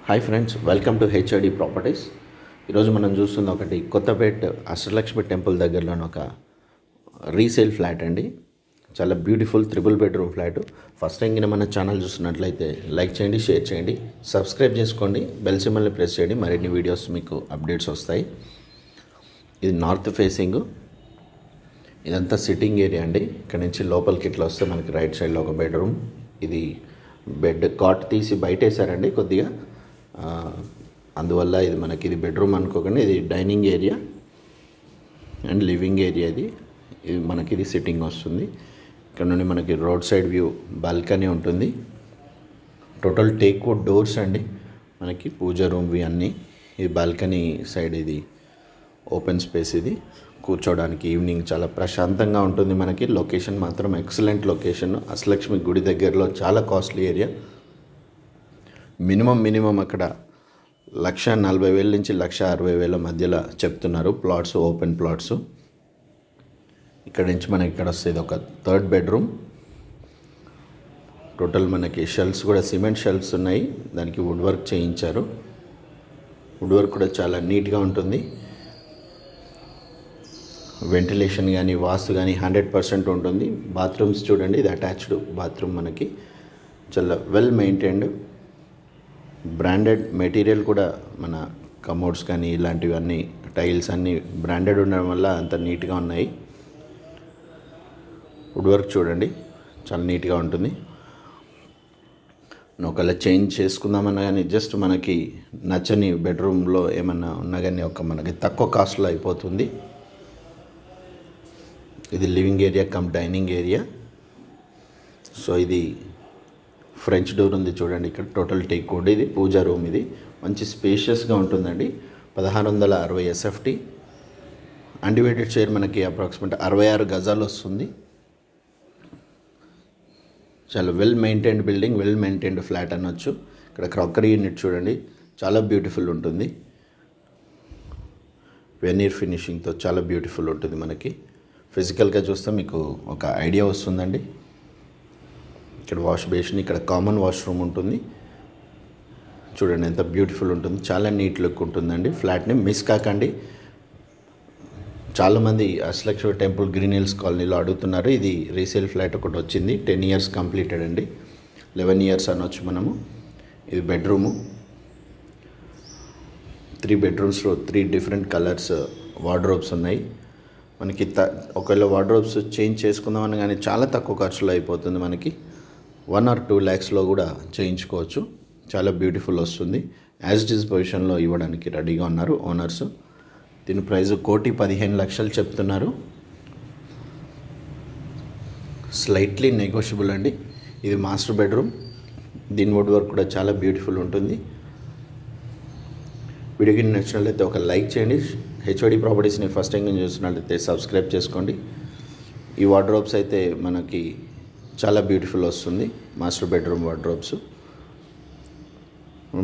Hi friends, welcome to HID properties. ఈరోజు మనం చూస్తున్న ఒకటి కొత్తపేట్ అష్టలక్ష్మి టెంపుల్ దగ్గరలోని ఒక రీసేల్ ఫ్లాట్ అండి. చాలా beautiful 3 bedroom flat. First time మన ఛానల్ చూస్తున్నట్లయితే లైక్ చేయండి, షేర్ చేయండి, సబ్స్క్రైబ్ చేసుకోండి, బెల్ సింబల్ని ప్రెస్ చేయండి. మరిన్ని వీడియోస్ మీకు అప్డేట్స్ వస్తాయి. ఇది నార్త్ ఫేసింగ్, ఇదంతా సిట్టింగ్ ఏరియా అండి. ఇక్కడ నుంచి లోపలికి ఇట్లా వస్తే మనకి రైట్ సైడ్లో ఒక బెడ్రూమ్. ఇది బెడ్ కాట్ తీసి బయట వేసారండి కొద్దిగా, అందువల్ల ఇది మనకి ఇది బెడ్రూమ్ అనుకోకండి. ఇది dining area and living area. ఇది మనకి ఇది సిట్టింగ్ వస్తుంది. ఇక్కడ నుండి మనకి రోడ్ సైడ్ వ్యూ బాల్కనీ ఉంటుంది. టోటల్ టేక్ వుడ్ డోర్స్ అండి. మనకి పూజ రూమ్వి అన్నీ. ఇది బాల్కనీ సైడ్, ఇది ఓపెన్ స్పేస్. ఇది కూర్చోవడానికి ఈవినింగ్ చాలా ప్రశాంతంగా ఉంటుంది. మనకి లొకేషన్ మాత్రం ఎక్సలెంట్ లొకేషన్. అష్టలక్ష్మి గుడి దగ్గరలో, చాలా కాస్ట్లీ ఏరియా. మినిమం అక్కడ 1,40,000 నుంచి 1,60,000 మధ్యలో చెప్తున్నారు ప్లాట్స్, ఓపెన్ ప్లాట్స్. ఇక్కడ నుంచి మనకి ఇక్కడ వస్తుంది ఒక 3rd బెడ్రూమ్. టోటల్ మనకి షెల్ఫ్స్ కూడా సిమెంట్ షెల్ఫ్స్ ఉన్నాయి. దానికి వుడ్ వర్క్ చేయించారు. వుడ్ వర్క్ కూడా చాలా నీట్గా ఉంటుంది. వెంటిలేషన్ కానీ వాస్తు కానీ 100% ఉంటుంది. బాత్రూమ్స్ చూడండి, ఇది అటాచ్డ్ బాత్రూమ్. మనకి చాలా వెల్ మెయింటైన్డ్, బ్రాండెడ్ మెటీరియల్ కూడా. మన కమోడ్స్ కానీ ఇలాంటివన్నీ టైల్స్ అన్నీ బ్రాండెడ్ ఉండడం వల్ల అంత నీట్గా ఉన్నాయి. వుడ్ వర్క్ చూడండి, చాలా నీట్గా ఉంటుంది. ఒకవేళ చేంజ్ చేసుకుందామన్నా కానీ, జస్ట్ మనకి నచ్చని బెడ్రూమ్లో ఏమన్నా ఉన్నా కానీ మనకి తక్కువ కాస్ట్లో అయిపోతుంది. ఇది living area cum dining area. So ఇది ఫ్రెంచ్ డోర్ ఉంది చూడండి. ఇక్కడ టోటల్ టేక్ వుడ్. ఇది పూజా రూమ్. ఇది మంచి స్పేషియస్గా ఉంటుందండి. 1660 SFT. అన్డివైడెడ్ షేర్ మనకి అప్రాక్సిమేట్ 66 గజాలు వస్తుంది. చాలా well maintained building, well maintained flat అనొచ్చు. ఇక్కడ క్రాకరీ యూనిట్ చూడండి, చాలా బ్యూటిఫుల్ ఉంటుంది. వెనీర్ ఫినిషింగ్తో చాలా బ్యూటిఫుల్ ఉంటుంది. మనకి ఫిజికల్గా చూస్తే మీకు ఒక ఐడియా వస్తుందండి. ఇక్కడ వాష్ బేసిన్, ఇక్కడ కామన్ వాష్రూమ్ ఉంటుంది. చూడండి ఎంత బ్యూటిఫుల్ ఉంటుంది. చాలా నీట్ లుక్ ఉంటుందండి. ఫ్లాట్ని మిస్ కాకండి. చాలామంది అష్టలక్ష్మి టెంపుల్ గ్రీన్ హిల్స్ కాలనీలో అడుగుతున్నారు. ఇది రీసేల్ ఫ్లాట్ ఒకటి వచ్చింది. 10 years కంప్లీటెడ్ అండి. 11 years అనొచ్చు మనము. ఇది bedroom. 3 bedrooms, 3 different colours wardrobes ఉన్నాయి. మనకి ఒకవేళ వార్డ్రోబ్స్ చేంజ్ చేసుకుందామని కానీ చాలా తక్కువ ఖర్చులో అయిపోతుంది. మనకి 1 or 2 lakhsలో కూడా చేయించుకోవచ్చు. చాలా బ్యూటిఫుల్ వస్తుంది. యాజ్ ఇట్ ఈజ్ పొజిషన్లో ఇవ్వడానికి రెడీగా ఉన్నారు ఓనర్స్. దీని ప్రైస్ 1,15,00,000 చెప్తున్నారు. స్లైట్లీ నెగోషియబుల్ అండి. ఇది మాస్టర్ బెడ్రూమ్. దీని వుడ్ వర్క్ కూడా చాలా బ్యూటిఫుల్ ఉంటుంది. వీడియోకి నచ్చినట్లయితే ఒక లైక్ చేయండి. హెచ్ఓడి ప్రాపర్టీస్ని ఫస్ట్ టైం చూస్తున్నట్లయితే సబ్స్క్రైబ్ చేసుకోండి. ఈ వార్డ్రోబ్స్ అయితే మనకి చాలా బ్యూటిఫుల్ వస్తుంది. Master bedroom wardrobes.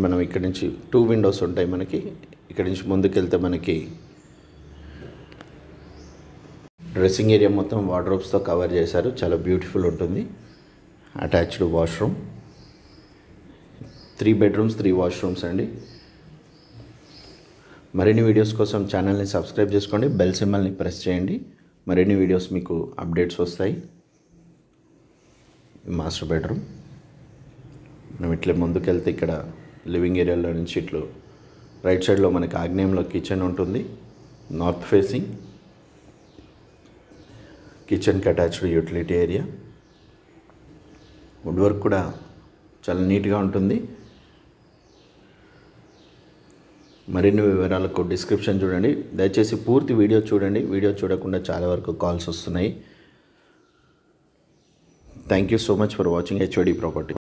మనం ఇక్కడ నుంచి 2 windows ఉంటాయి మనకి. ఇక్కడ నుంచి ముందుకెళ్తే మనకి డ్రెస్సింగ్ ఏరియా మొత్తం వార్డ్రోబ్స్తో కవర్ చేశారు. చాలా బ్యూటిఫుల్ ఉంటుంది. Attached washroom. 3 bedrooms, 3 washrooms అండి. మరిన్ని వీడియోస్ కోసం ఛానల్ని సబ్స్క్రైబ్ చేసుకోండి, బెల్ సింబల్ని ప్రెస్ చేయండి. మరిన్ని వీడియోస్ మీకు అప్డేట్స్ వస్తాయి. Master bedroom. మనం ఇట్లా ముందుకెళ్తే ఇక్కడ లివింగ్ ఏరియాలో నుంచి ఇట్లు రైట్ సైడ్లో మనకి ఆగ్నేయంలో కిచెన్ ఉంటుంది. నార్త్ ఫేసింగ్ కిచెన్కి attached utility area. Wood work కూడా చాలా నీట్గా ఉంటుంది. మరిన్ని వివరాలకు డిస్క్రిప్షన్ చూడండి. దయచేసి పూర్తి వీడియో చూడండి. వీడియో చూడకుండా చాలా వరకు కాల్స్ వస్తున్నాయి. Thank you so much for watching HOD property.